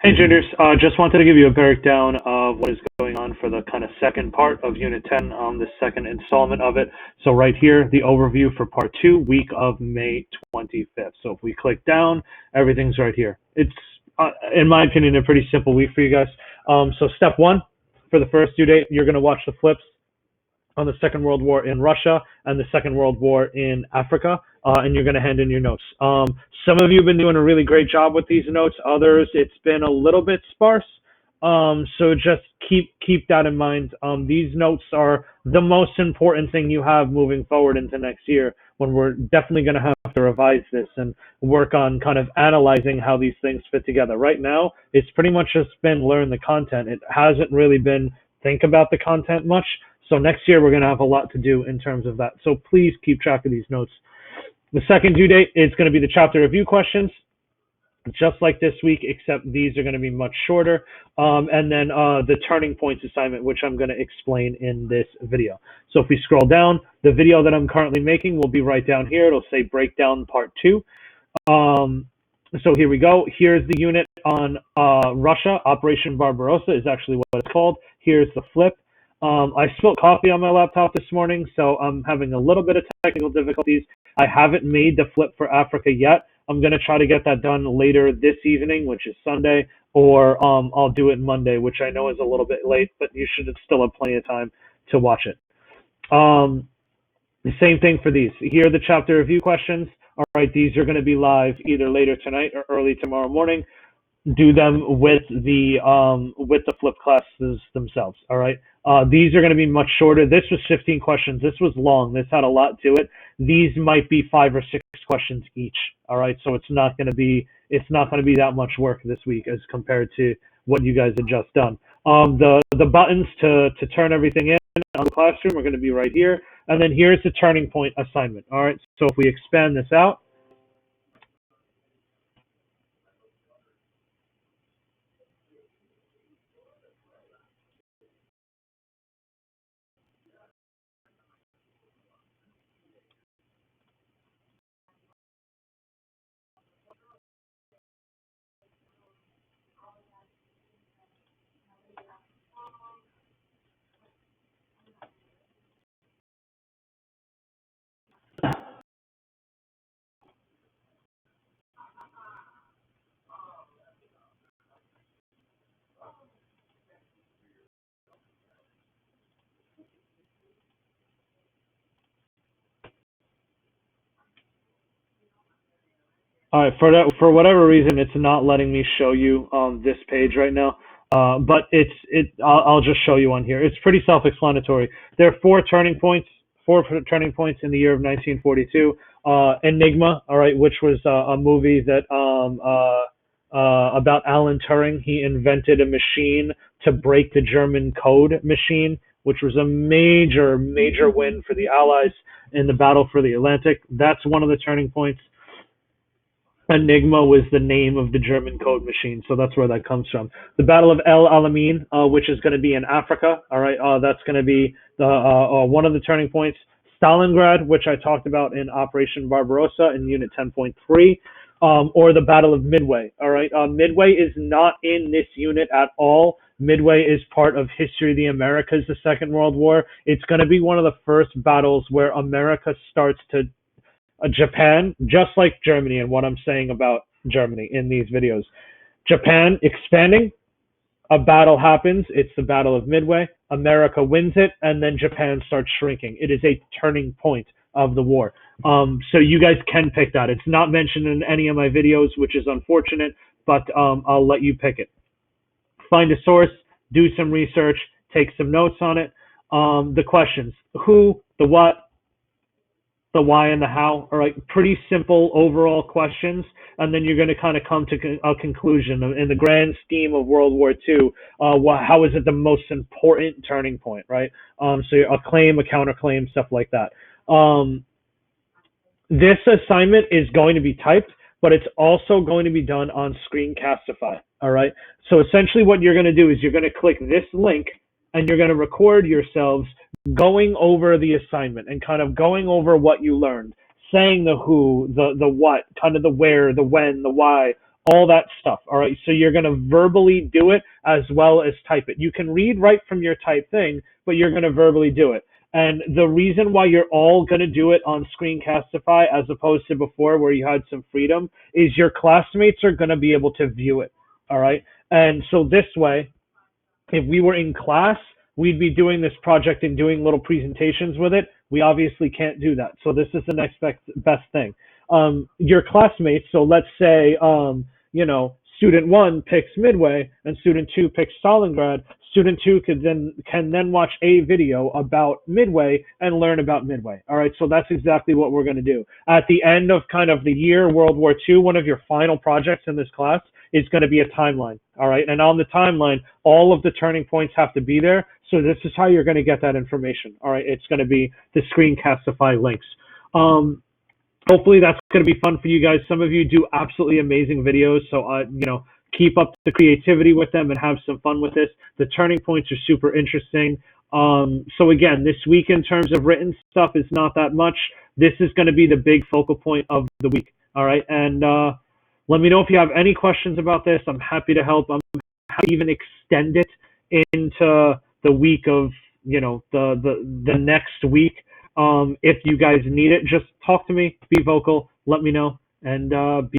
Hey, juniors. Just wanted to give you a breakdown of what is going on for the kind of second part of Unit 10, the second installment of it. So right here, the overview for Part 2, week of May 25th. So if we click down, everything's right here. It's, in my opinion, a pretty simple week for you guys. So step one, for the first due date, you're going to watch the flips on the Second World War in Russia and the Second World War in Africa, and you're going to hand in your notes. Some of you have been doing a really great job with these notes. Others, it's been a little bit sparse. So just keep that in mind. These notes are the most important thing you have moving forward into next year, when we're definitely going to have to revise this and work on kind of analyzing how these things fit together. Right now, it's pretty much just been learn the content. It hasn't really been think about the content much. So next year, we're going to have a lot to do in terms of that. So please keep track of these notes. The second due date is going to be the chapter review questions, just like this week, except these are going to be much shorter. And then the turning points assignment, which I'm going to explain in this video. So if we scroll down, the video that I'm currently making will be right down here. It'll say breakdown part 2. So here we go. Here's the unit on Russia. Operation Barbarossa is actually what it's called. Here's the flip. I spilled coffee on my laptop this morning, so I'm having a little bit of technical difficulties. I haven't made the flip for Africa yet. I'm going to try to get that done later this evening, which is Sunday, or I'll do it Monday, which I know is a little bit late, but you should still have plenty of time to watch it. The same thing for these. Here are the chapter review questions. All right, these are going to be live either later tonight or early tomorrow morning. Do them with the flip classes themselves. All right. These are going to be much shorter. This was 15 questions. This was long. This had a lot to it. These might be 5 or 6 questions each. All right. So it's not going to be that much work this week as compared to what you guys had just done. The buttons to turn everything in on the classroom are going to be right here. And then here's the turning point assignment. All right. So if we expand this out. All right, for whatever reason, it's not letting me show you this page right now. But I'll just show you on here. It's pretty self-explanatory. There are four turning points in the year of 1942. Enigma, all right, which was a movie that about Alan Turing. He invented a machine to break the German code machine, which was a major win for the Allies in the battle for the Atlantic. That's one of the turning points. Enigma was the name of the German code machine, so that's where that comes from. The Battle of El Alamein, which is going to be in Africa, all right, that's going to be the one of the turning points. Stalingrad, which I talked about in Operation Barbarossa in Unit 10.3, or the Battle of Midway, all right. Midway is not in this unit at all. Midway is part of History of the Americas, the Second World War. It's going to be one of the first battles where America starts to Japan, just like Germany, and what I'm saying about Germany in these videos. Japan expanding, a battle happens. It's the Battle of Midway. America wins it, and then Japan starts shrinking. It is a turning point of the war. So you guys can pick that. It's not mentioned in any of my videos, which is unfortunate, but I'll let you pick it. Find a source, do some research, take some notes on it. The questions: who, the what, the why, and the how. All right, pretty simple overall questions, and then you're going to kind of come to a conclusion in the grand scheme of World War II. How is it the most important turning point, right? So a claim, a counterclaim, stuff like that. This assignment is going to be typed, but it's also going to be done on Screencastify. All right. So essentially, what you're going to do is you're going to click this link, and you're going to record yourselves going over the assignment and kind of going over what you learned, saying the who, the what, kind of the where, the when, the why, all that stuff. All right. So you're going to verbally do it as well as type it. You can read right from your type thing, but you're going to verbally do it. And the reason why you're all going to do it on Screencastify as opposed to before where you had some freedom is your classmates are going to be able to view it. All right. And so this way, if we were in class, we'd be doing this project and doing little presentations with it. We obviously can't do that. So this is the next best thing. Your classmates, so let's say, student one picks Midway and student two picks Stalingrad. Student two can then watch a video about Midway and learn about Midway. All right, so that's exactly what we're going to do. At the end of kind of the year, World War II, one of your final projects in this class is going to be a timeline. All right, and on the timeline, all of the turning points have to be there. So this is how you're going to get that information. All right, it's going to be the Screencastify links. Hopefully that's going to be fun for you guys. Some of you do absolutely amazing videos, so keep up the creativity with them and have some fun with this. The turning points are super interesting. So again, this week in terms of written stuff is not that much. This is going to be the big focal point of the week. All right, and let me know if you have any questions about this. I'm happy to help. I'm happy to even extend it into the week of the next week. If you guys need it, just talk to me, be vocal, let me know, and be